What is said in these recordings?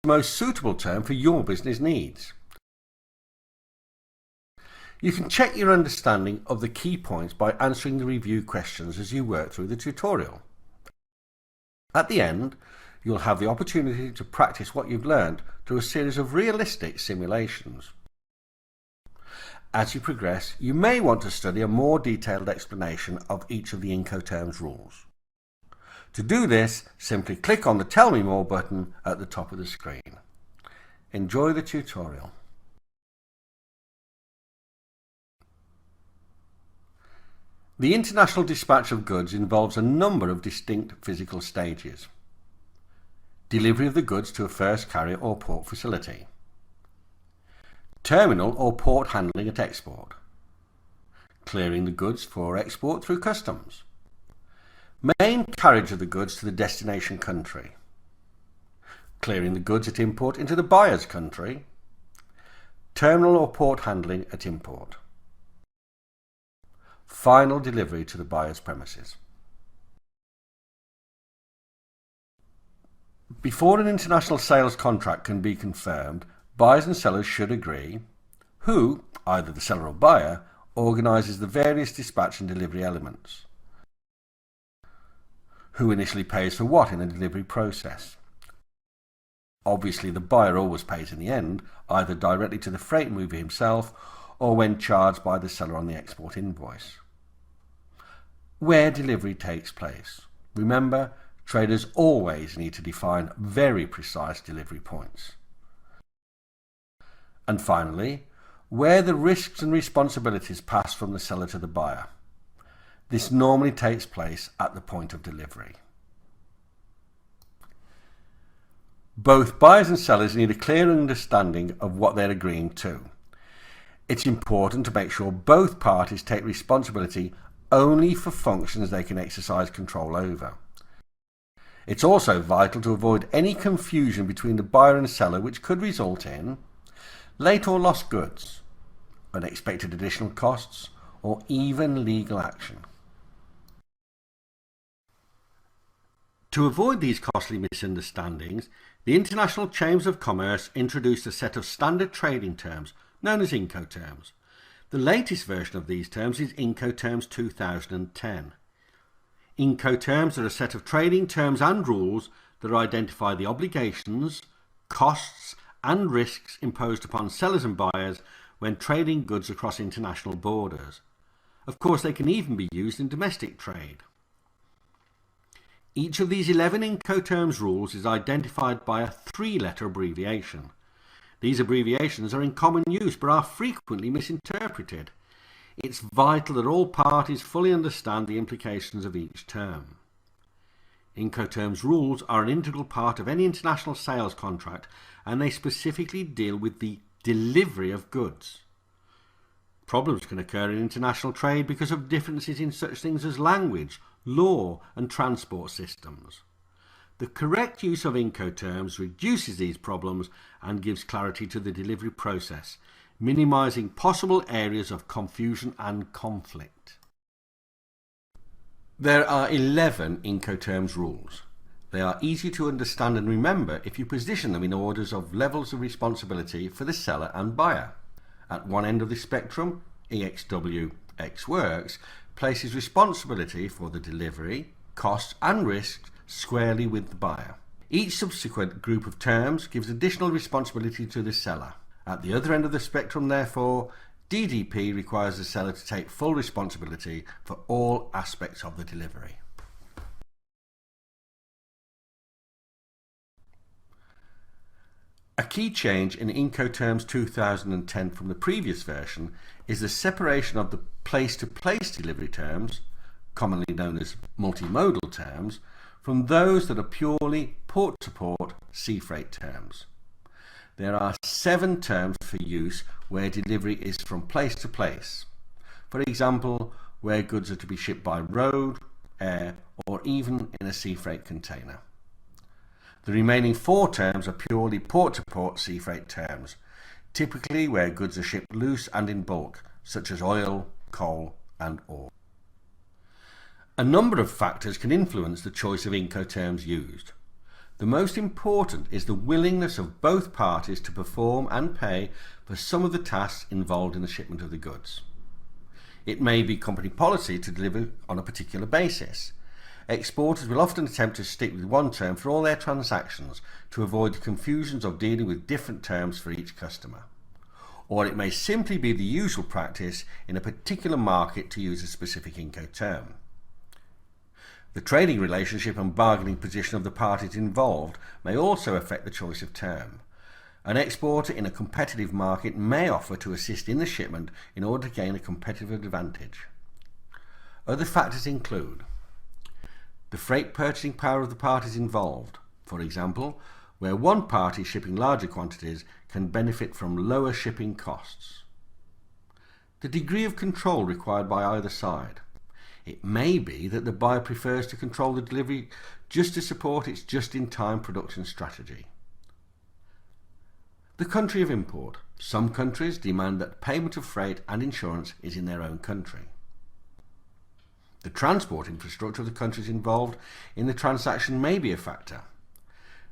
most suitable term for your business needs. You can check your understanding of the key points by answering the review questions as you work through the tutorial. At the end, you'll have the opportunity to practice what you've learned through a series of realistic simulations. As you progress, you may want to study a more detailed explanation of each of the incoterms rules. To do this, simply click on the Tell Me More button at the top of the screen. Enjoy the tutorial. The international dispatch of goods involves a number of distinct physical stages. Delivery of the goods to a first carrier or port facility. Terminal or port handling at export. Clearing the goods for export through customs. Main carriage of the goods to the destination country. Clearing the goods at import into the buyer's country. Terminal or port handling at import. Final delivery to the buyer's premises. Before an international sales contract can be confirmed, buyers and sellers should agree who, either the seller or buyer, organises the various dispatch and delivery elements. Who initially pays for what in the delivery process. Obviously, the buyer always pays in the end, either directly to the freight mover himself or when charged by the seller on the export invoice. Where delivery takes place. Remember, traders always need to define very precise delivery points. And finally, where the risks and responsibilities pass from the seller to the buyer. This normally takes place at the point of delivery. Both buyers and sellers need a clear understanding of what they're agreeing to. It's important to make sure both parties take responsibility only for functions they can exercise control over. It's also vital to avoid any confusion between the buyer and seller which could result in late or lost goods, unexpected additional costs, or even legal action. To avoid these costly misunderstandings, the International Chambers of Commerce introduced a set of standard trading terms known as incoterms. The latest version of these terms is Incoterms 2010. Incoterms are a set of trading terms and rules that identify the obligations, costs, and risks imposed upon sellers and buyers when trading goods across international borders. Of course, they can even be used in domestic trade. Each of these 11 Incoterms rules is identified by a 3-letter abbreviation. These abbreviations are in common use but are frequently misinterpreted. It's vital that all parties fully understand the implications of each term. Incoterms rules are an integral part of any international sales contract, and they specifically deal with the delivery of goods. Problems can occur in international trade because of differences in such things as language, law, and transport systems. The correct use of Incoterms reduces these problems and gives clarity to the delivery process, minimizing possible areas of confusion and conflict. There are 11 Incoterms rules. They are easy to understand and remember if you position them in orders of levels of responsibility for the seller and buyer. At one end of the spectrum, EXW Works places responsibility for the delivery, costs and risks squarely with the buyer. Each subsequent group of terms gives additional responsibility to the seller. At the other end of the spectrum, therefore, DDP requires the seller to take full responsibility for all aspects of the delivery. A key change in Incoterms 2010 from the previous version is the separation of the place-to-place delivery terms, commonly known as multimodal terms, from those that are purely port-to-port sea freight terms. There are 7 terms for use where delivery is from place to place. For example, where goods are to be shipped by road, air, or even in a sea freight container. The remaining 4 terms are purely port-to-port sea freight terms, typically where goods are shipped loose and in bulk, such as oil, coal, and ore. A number of factors can influence the choice of Incoterms used. The most important is the willingness of both parties to perform and pay for some of the tasks involved in the shipment of the goods. It may be company policy to deliver on a particular basis. Exporters will often attempt to stick with one term for all their transactions to avoid the confusions of dealing with different terms for each customer. Or it may simply be the usual practice in a particular market to use a specific incoterm. The trading relationship and bargaining position of the parties involved may also affect the choice of term. An exporter in a competitive market may offer to assist in the shipment in order to gain a competitive advantage. Other factors include the freight purchasing power of the parties involved. For example, where one party shipping larger quantities can benefit from lower shipping costs. The degree of control required by either side. It may be that the buyer prefers to control the delivery just to support its just-in-time production strategy. The country of import. Some countries demand that payment of freight and insurance is in their own country. The transport infrastructure of the countries involved in the transaction may be a factor.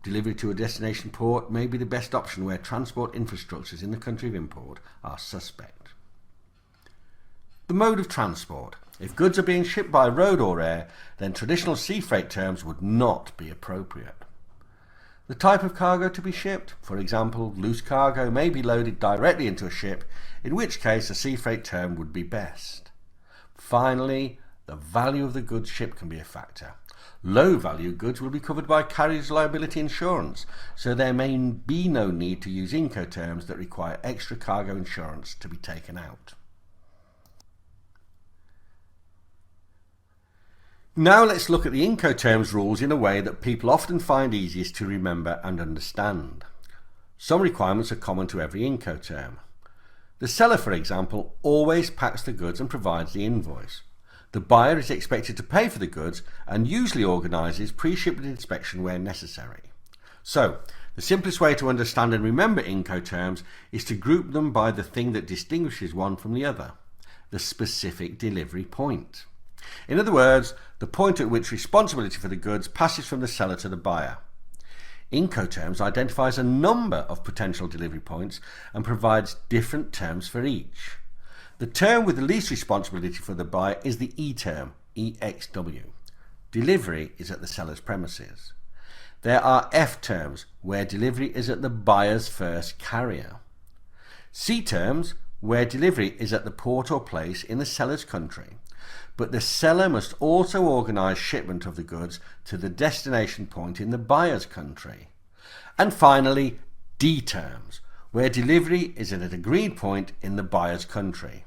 Delivery to a destination port may be the best option where transport infrastructures in the country of import are suspect. The mode of transport. If goods are being shipped by road or air, then traditional sea freight terms would not be appropriate. The type of cargo to be shipped. For example, loose cargo may be loaded directly into a ship, in which case a sea freight term would be best. Finally, the value of the goods shipped can be a factor. Low value goods will be covered by carrier's liability insurance, so there may be no need to use incoterms that require extra cargo insurance to be taken out. Now let's look at the incoterms rules in a way that people often find easiest to remember and understand. Some requirements are common to every incoterm. The seller, for example, always packs the goods and provides the invoice. The buyer is expected to pay for the goods and usually organises pre-shipment inspection where necessary. So, the simplest way to understand and remember incoterms is to group them by the thing that distinguishes one from the other, the specific delivery point. In other words, the point at which responsibility for the goods passes from the seller to the buyer. Incoterms identifies a number of potential delivery points and provides different terms for each. The term with the least responsibility for the buyer is the E term, EXW. Delivery is at the seller's premises. There are F terms, where delivery is at the buyer's first carrier. C terms, where delivery is at the port or place in the seller's country, but the seller must also organise shipment of the goods to the destination point in the buyer's country. And finally, D terms, where delivery is at an agreed point in the buyer's country.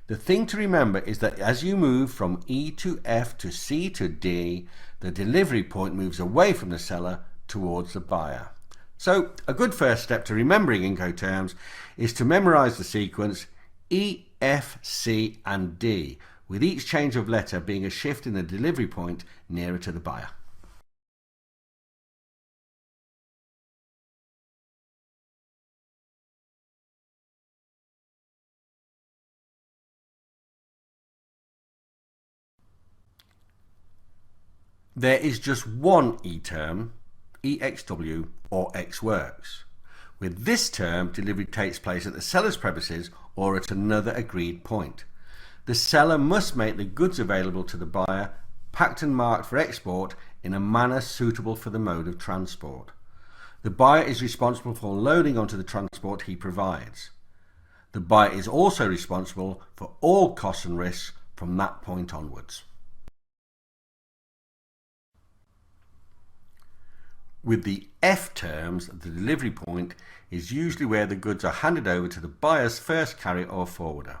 The thing to remember is that as you move from E to F to C to D, the delivery point moves away from the seller towards the buyer. So a good first step to remembering incoterms is to memorise the sequence E, F, C and D, with each change of letter being a shift in the delivery point nearer to the buyer. There is just one E term, EXW or X works. With this term, delivery takes place at the seller's premises or at another agreed point. The seller must make the goods available to the buyer, packed and marked for export in a manner suitable for the mode of transport. The buyer is responsible for loading onto the transport he provides. The buyer is also responsible for all costs and risks from that point onwards. With the F terms, the delivery point is usually where the goods are handed over to the buyer's first carrier or forwarder.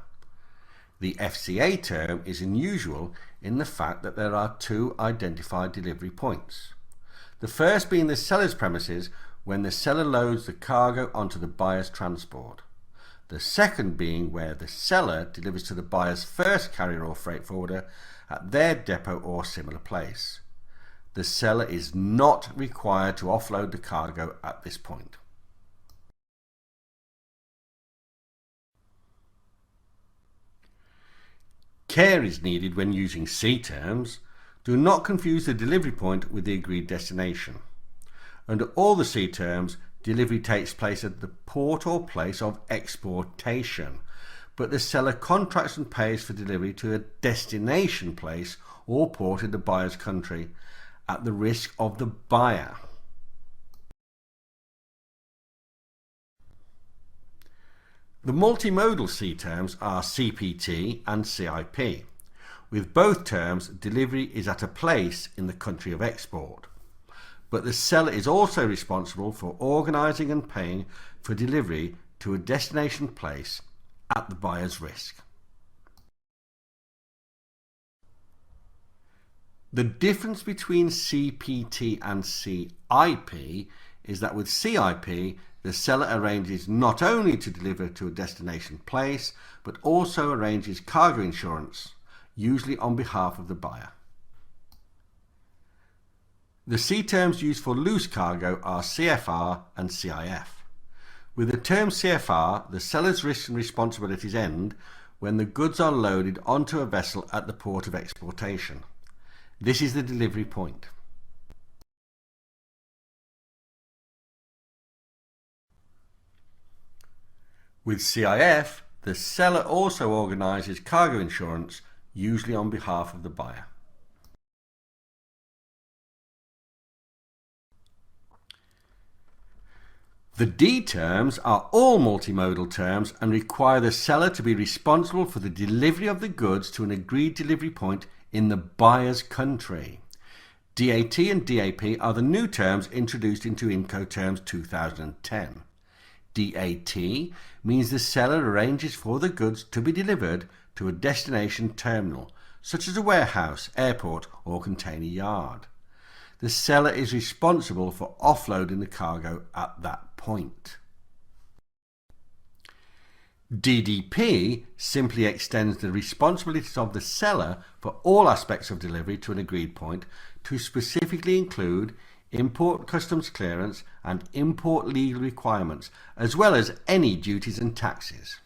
The FCA term is unusual in the fact that there are two identified delivery points. The first being the seller's premises when the seller loads the cargo onto the buyer's transport. The second being where the seller delivers to the buyer's first carrier or freight forwarder at their depot or similar place. The seller is not required to offload the cargo at this point. Care is needed when using C terms. Do not confuse the delivery point with the agreed destination. Under all the C terms, delivery takes place at the port or place of exportation, but the seller contracts and pays for delivery to a destination place or port in the buyer's country at the risk of the buyer. The multimodal C terms are CPT and CIP. With both terms, delivery is at a place in the country of export, but the seller is also responsible for organising and paying for delivery to a destination place at the buyer's risk. The difference between CPT and CIP is that with CIP, the seller arranges not only to deliver to a destination place, but also arranges cargo insurance, usually on behalf of the buyer. The C terms used for loose cargo are CFR and CIF. With the term CFR, the seller's risks and responsibilities end when the goods are loaded onto a vessel at the port of exportation. This is the delivery point. With CIF, the seller also organises cargo insurance, usually on behalf of the buyer. The D terms are all multimodal terms and require the seller to be responsible for the delivery of the goods to an agreed delivery point in the buyer's country. DAT and DAP are the new terms introduced into Incoterms 2010. DAT means the seller arranges for the goods to be delivered to a destination terminal, such as a warehouse, airport or container yard. The seller is responsible for offloading the cargo at that point. DDP simply extends the responsibilities of the seller for all aspects of delivery to an agreed point to specifically include import customs clearance and import legal requirements, as well as any duties and taxes.